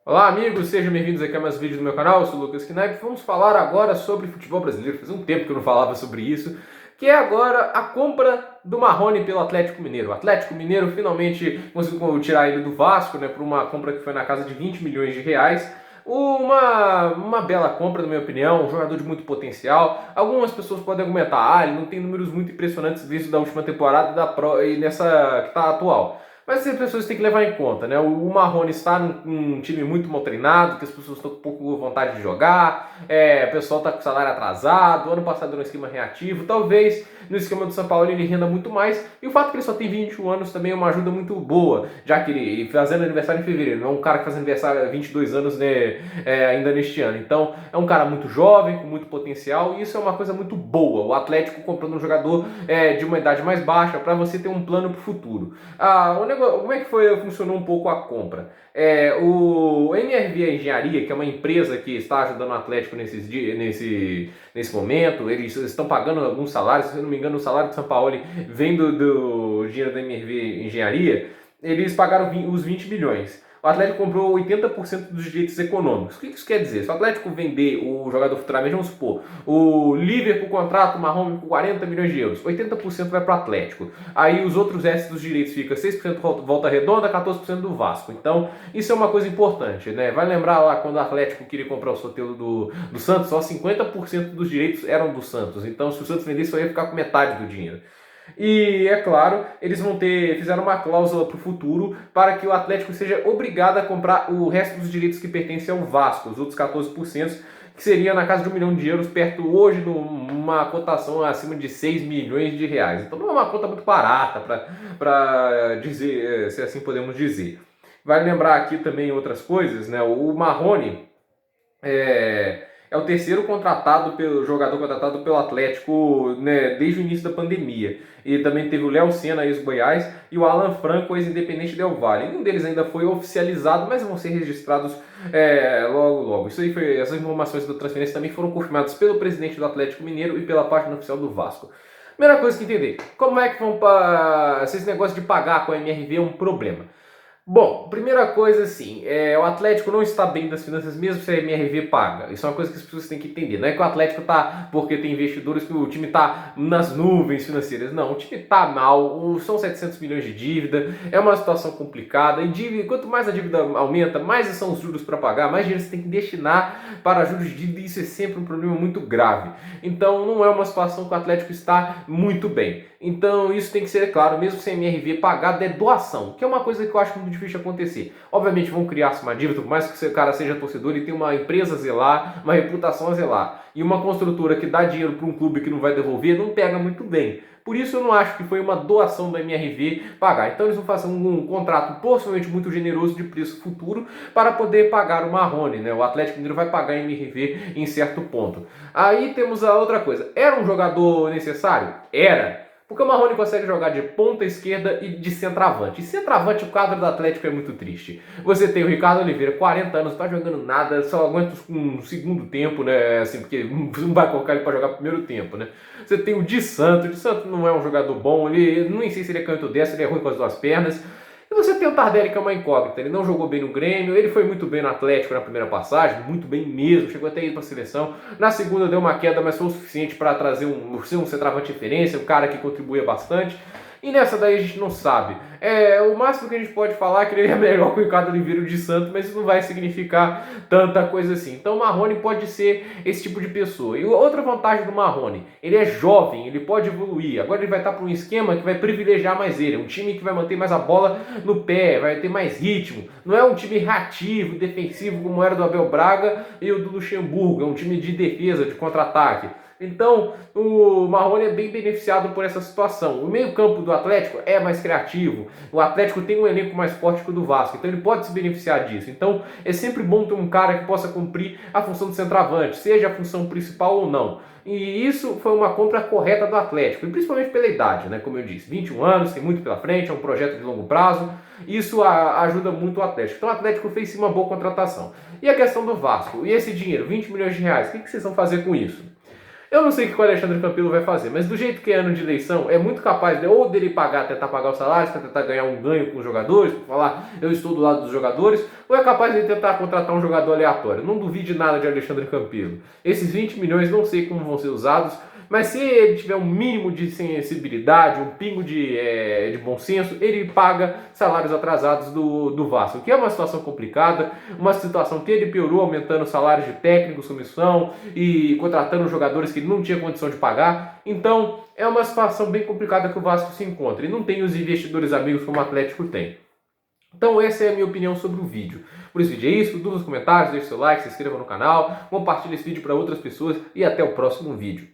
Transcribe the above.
Olá amigos, sejam bem-vindos aqui a mais vídeos do meu canal, eu sou o Lucas Knaip. Vamos falar agora sobre futebol brasileiro, faz um tempo que eu não falava sobre isso, que é agora a compra do Marrone pelo Atlético Mineiro. O Atlético Mineiro finalmente conseguiu tirar ele do Vasco, né, por uma compra que foi na casa de 20 milhões de reais. Uma bela compra, na minha opinião, um jogador de muito potencial. Algumas pessoas podem argumentar, ele não tem números muito impressionantes visto da última temporada e nessa que está atual. Mas as pessoas têm que levar em conta, né? O Marrone está num time muito mal treinado, que as pessoas estão com pouco vontade de jogar, o pessoal está com o salário atrasado, ano passado era um esquema reativo, talvez no esquema do São Paulo ele renda muito mais, e o fato que ele só tem 21 anos também é uma ajuda muito boa, já que ele fazendo aniversário em fevereiro, não é um cara que faz aniversário há 22 anos, né, ainda neste ano. Então é um cara muito jovem, com muito potencial, e isso é uma coisa muito boa. O Atlético comprando um jogador de uma idade mais baixa para você ter um plano para o futuro. Como é que funcionou um pouco a compra? O MRV Engenharia, que é uma empresa que está ajudando o Atlético nesse momento, eles estão pagando alguns salários, se eu não me engano, o salário de São Paulo vem do dinheiro da MRV Engenharia, eles pagaram os 20 milhões. O Atlético comprou 80% dos direitos econômicos. O que isso quer dizer? Se o Atlético vender o jogador futuramente, vamos supor, o Liverpool contrata o Marrone por 40 milhões de euros, 80% vai para o Atlético. Aí os outros restos dos direitos fica 6% Volta Redonda, 14% do Vasco. Então, isso é uma coisa importante, né? Vai lembrar lá quando o Atlético queria comprar o Soteldo do Santos, só 50% dos direitos eram do Santos. Então, se o Santos vendesse, só ia ficar com metade do dinheiro. E é claro, eles fizeram uma cláusula para o futuro para que o Atlético seja obrigado a comprar o resto dos direitos que pertencem ao Vasco, os outros 14%, que seria na casa de 1 milhão de euros, perto hoje de uma cotação acima de 6 milhões de reais. Então não é uma conta muito barata para dizer, se assim podemos dizer. Vale lembrar aqui também outras coisas, né? O Marrone é o terceiro jogador contratado pelo Atlético, né, desde o início da pandemia. E também teve o Léo Senna, ex-Goiás, e o Alan Franco, ex-Independente Del Valle. Nenhum deles ainda foi oficializado, mas vão ser registrados logo logo. Essas informações da transferência também foram confirmadas pelo presidente do Atlético Mineiro e pela página oficial do Vasco. Primeira coisa que entender, como é que se esse negócio de pagar com a MRV é um problema? Bom, primeira coisa assim, o Atlético não está bem das finanças mesmo se a MRV paga. Isso é uma coisa que as pessoas têm que entender. Não é que o Atlético está porque tem investidores que o time está nas nuvens financeiras. Não, o time está mal, são 700 milhões de dívida, é uma situação complicada. E quanto mais a dívida aumenta, mais são os juros para pagar, mais dinheiro você tem que destinar para juros de dívida, e isso é sempre um problema muito grave. Então não é uma situação que o Atlético está muito bem. Então isso tem que ser claro, mesmo sem MRV pagado, é doação, que é uma coisa que eu acho muito difícil de acontecer. Obviamente vão criar-se uma dívida, por mais que o cara seja torcedor e tenha uma empresa a zelar, uma reputação a zelar, e uma construtora que dá dinheiro para um clube que não vai devolver, não pega muito bem. Por isso eu não acho que foi uma doação da MRV pagar. Então eles vão fazer um contrato possivelmente muito generoso de preço futuro para poder pagar o Marrone, né? O Atlético Mineiro vai pagar a MRV em certo ponto. Aí temos a outra coisa. Era um jogador necessário? Era. Porque o Marrone consegue jogar de ponta esquerda e de centroavante. E centroavante, o quadro do Atlético é muito triste. Você tem o Ricardo Oliveira, 40 anos, não tá jogando nada, só aguenta um segundo tempo, né? Assim, porque não vai colocar ele para jogar primeiro tempo, né? Você tem o Di Santo não é um jogador bom, ele nem sei se ele é canto dessa, ele é ruim com as duas pernas. E você tem o Tardelli, que é uma incógnita, ele não jogou bem no Grêmio, ele foi muito bem no Atlético na primeira passagem, muito bem mesmo, chegou até a ir para a seleção. Na segunda deu uma queda, mas foi o suficiente para trazer um centroavante de referência, um cara que contribuía bastante. E nessa daí a gente não sabe. O máximo que a gente pode falar é que ele é melhor que o Ricardo Oliveira de Santos, mas isso não vai significar tanta coisa assim. Então o Marrone pode ser esse tipo de pessoa. E outra vantagem do Marrone, ele é jovem, ele pode evoluir. Agora ele vai estar para um esquema que vai privilegiar mais ele. Um time que vai manter mais a bola no pé, vai ter mais ritmo. Não é um time reativo, defensivo, como era do Abel Braga e o do Luxemburgo. É um time de defesa, de contra-ataque. Então, o Marrone é bem beneficiado por essa situação. O meio-campo do Atlético é mais criativo. O Atlético tem um elenco mais forte que o do Vasco, então ele pode se beneficiar disso. Então, é sempre bom ter um cara que possa cumprir a função de centroavante, seja a função principal ou não. E isso foi uma compra correta do Atlético, e principalmente pela idade, né? Como eu disse, 21 anos, tem muito pela frente, é um projeto de longo prazo. Isso ajuda muito o Atlético. Então o Atlético fez sim uma boa contratação. E a questão do Vasco? E esse dinheiro, 20 milhões de reais, o que vocês vão fazer com isso? Eu não sei o que o Alexandre Campelo vai fazer, mas do jeito que é ano de eleição, é muito capaz de, ou dele tentar pagar os salários, para tentar ganhar um ganho com os jogadores, para falar eu estou do lado dos jogadores, ou é capaz de tentar contratar um jogador aleatório. Não duvide nada de Alexandre Campelo. Esses 20 milhões não sei como vão ser usados, mas se ele tiver um mínimo de sensibilidade, um pingo de bom senso, ele paga salários atrasados do Vasco, que é uma situação complicada, uma situação que ele piorou aumentando os salários de técnicos, comissão e contratando jogadores que ele não tinha condição de pagar. Então é uma situação bem complicada que o Vasco se encontra e não tem os investidores amigos como o Atlético tem. Então essa é a minha opinião sobre o vídeo. Por esse vídeo é isso, dúvidas, comentários, deixe seu like, se inscreva no canal, compartilhe esse vídeo para outras pessoas e até o próximo vídeo.